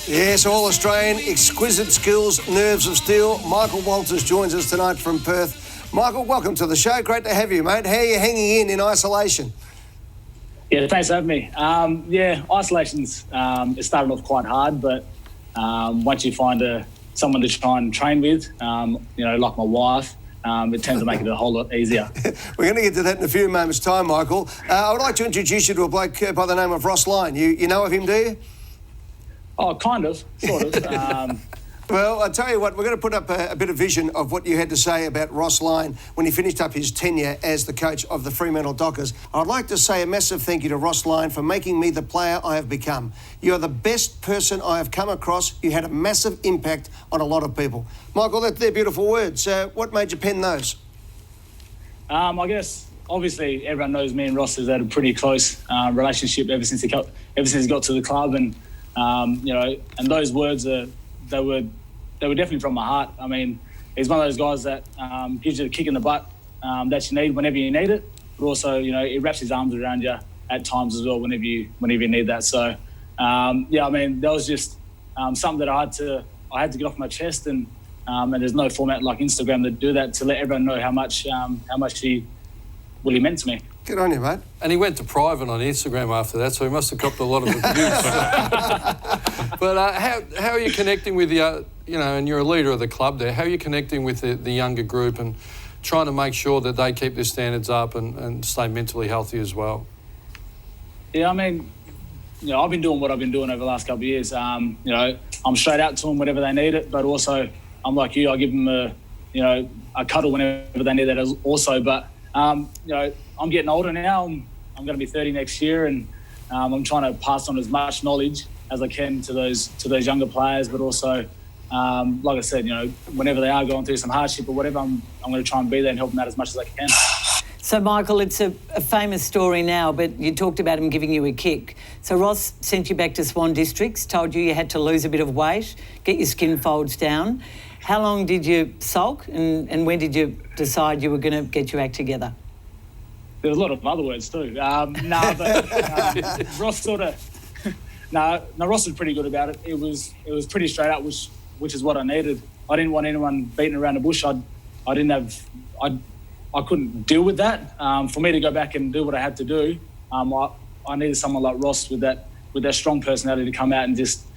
Yes, All-Australian, exquisite skills, nerves of steel. Michael Walters joins us tonight from Perth. Michael, welcome to the show. Great to have you, mate. How are you hanging in isolation? Yeah, thanks for having me. Isolation's it started off quite hard, but once you find someone to try and train with, like my wife, it tends to make it a whole lot easier. We're going to get to that in a few moments' time, Michael. I would like to introduce you to a bloke by the name of Ross Lyon. You know of him, do you? Oh, kind of, sort of. Well, I'll tell you what, we're going to put up a bit of vision of what you had to say about Ross Lyon when he finished up his tenure as the coach of the Fremantle Dockers. I'd like to say a massive thank you to Ross Lyon for making me the player I have become. You are the best person I have come across. You had a massive impact on a lot of people. Michael, they're beautiful words. What made you pen those? I guess, obviously, everyone knows me and Ross has had a pretty close relationship ever since he got to the club. And, and those words they were definitely from my heart. I mean, he's one of those guys that gives you the kick in the butt that you need whenever you need it. But also, he wraps his arms around you at times as well whenever you need that. So, that was just something that I had to get off my chest, and there's no format like Instagram that do that to let everyone know how much he meant to me. Good on you, mate. And he went to private on Instagram after that, so he must have copped a lot of abuse. But how are you connecting with the, and you're a leader of the club there, how are you connecting with the younger group and trying to make sure that they keep their standards up and stay mentally healthy as well? Yeah, I mean, I've been doing what I've been doing over the last couple of years. I'm straight out to them whenever they need it, but also I'm like you, I give them a cuddle whenever they need that also. But, I'm getting older now. I'm going to be 30 next year, and I'm trying to pass on as much knowledge as I can to those younger players. But also, like I said, whenever they are going through some hardship or whatever, I'm going to try and be there and help them out as much as I can. So, Michael, it's a famous story now, but you talked about him giving you a kick. So Ross sent you back to Swan Districts, told you had to lose a bit of weight, get your skin folds down. How long did you sulk, and when did you decide you were going to get your act together? There's a lot of other words too. Ross sort of... Ross was pretty good about it. It was pretty straight up, which is what I needed. I didn't want anyone beating around the bush. I couldn't deal with that. For me to go back and do what I had to do, I needed someone like Ross with that strong personality to come out and just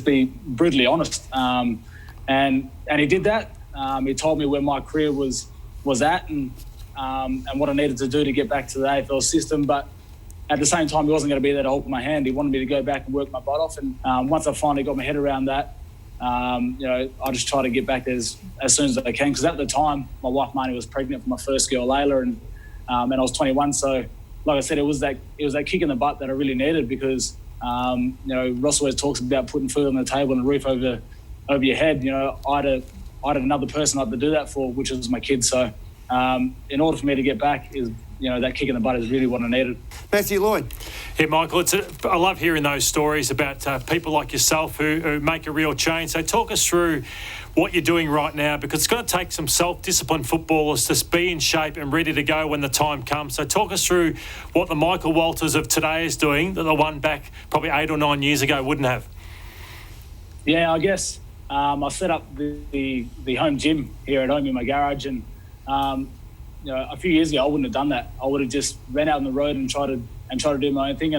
be brutally honest. And he did that. He told me where my career was at and what I needed to do to get back to the AFL system. But at the same time, he wasn't going to be there to hold my hand. He wanted me to go back and work my butt off. And once I finally got my head around that, I just tried to get back there as soon as I can. Because at the time, my wife Marnie was pregnant for my first girl, Layla, and I was 21. So, like I said, it was that kick in the butt that I really needed because, Ross always talks about putting food on the table and a roof over your head. I had another person I had to do that for, which was my kids. So, in order for me to get back, that kick in the butt is really what I needed. Matthew Lloyd. Yeah, Michael, I love hearing those stories about people like yourself who make a real change. So talk us through what you're doing right now, because it's going to take some self-disciplined footballers to be in shape and ready to go when the time comes. So talk us through what the Michael Walters of today is doing that the one back probably 8 or 9 years ago wouldn't have. Yeah, I guess I set up the home gym here at home in my garage, and a few years ago I wouldn't have done that. I would have just ran out on the road and tried to do my own thing.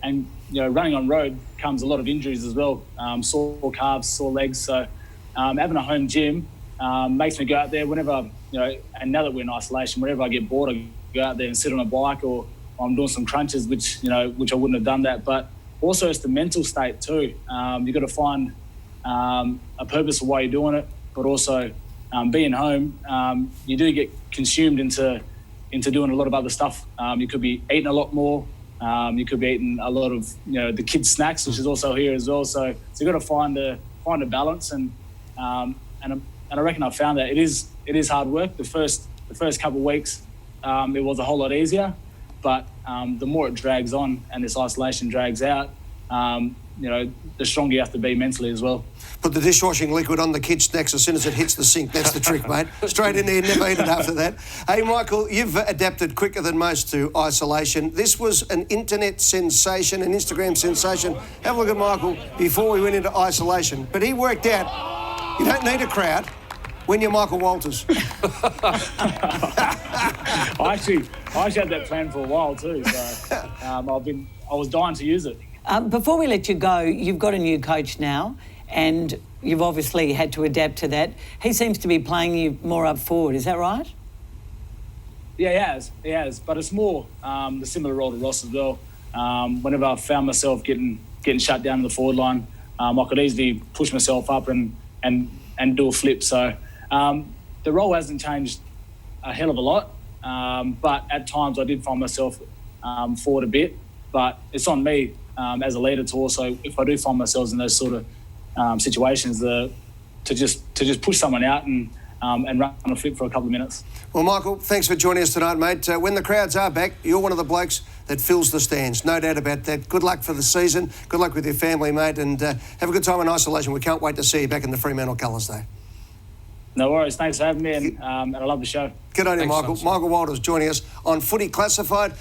And running on road comes a lot of injuries as well, sore calves, sore legs. So having a home gym makes me go out there whenever, and now that we're in isolation, whenever I get bored, I go out there and sit on a bike, or I'm doing some crunches, which I wouldn't have done that. But also it's the mental state too. You've got to find a purpose of why you're doing it, but also being home, you do get consumed into doing a lot of other stuff. You could be eating a lot more. You could be eating a lot of the kids' snacks, which is also here as well. So you've got to find a balance, and I reckon I found that it is hard work. The first couple of weeks, it was a whole lot easier, but the more it drags on and this isolation drags out, the stronger you have to be mentally as well. Put the dishwashing liquid on the kid snacks as soon as it hits the sink. That's the trick, mate. Straight in there, never eat it after that. Hey, Michael, you've adapted quicker than most to isolation. This was an internet sensation, an Instagram sensation. Have a look at Michael before we went into isolation. But he worked out you don't need a crowd when you're Michael Walters. I actually had that plan for a while too. So I was dying to use it. Before we let you go, you've got a new coach now, and you've obviously had to adapt to that. He seems to be playing you more up forward, is that right? Yeah, he has. But it's more the similar role to Ross as well. Whenever I found myself getting shut down in the forward line, I could easily push myself up and do a flip. So the role hasn't changed a hell of a lot, but at times I did find myself forward a bit. But it's on me as a leader to also, if I do find myself in those sort of situations, to just push someone out and run a flip for a couple of minutes. Well, Michael, thanks for joining us tonight, mate. When the crowds are back, you're one of the blokes that fills the stands. No doubt about that. Good luck for the season. Good luck with your family, mate, and have a good time in isolation. We can't wait to see you back in the Fremantle colours, though. No worries. Thanks for having me, and I love the show. Good on you, Thanks, Michael. Sonny. Michael Walters joining us on Footy Classified.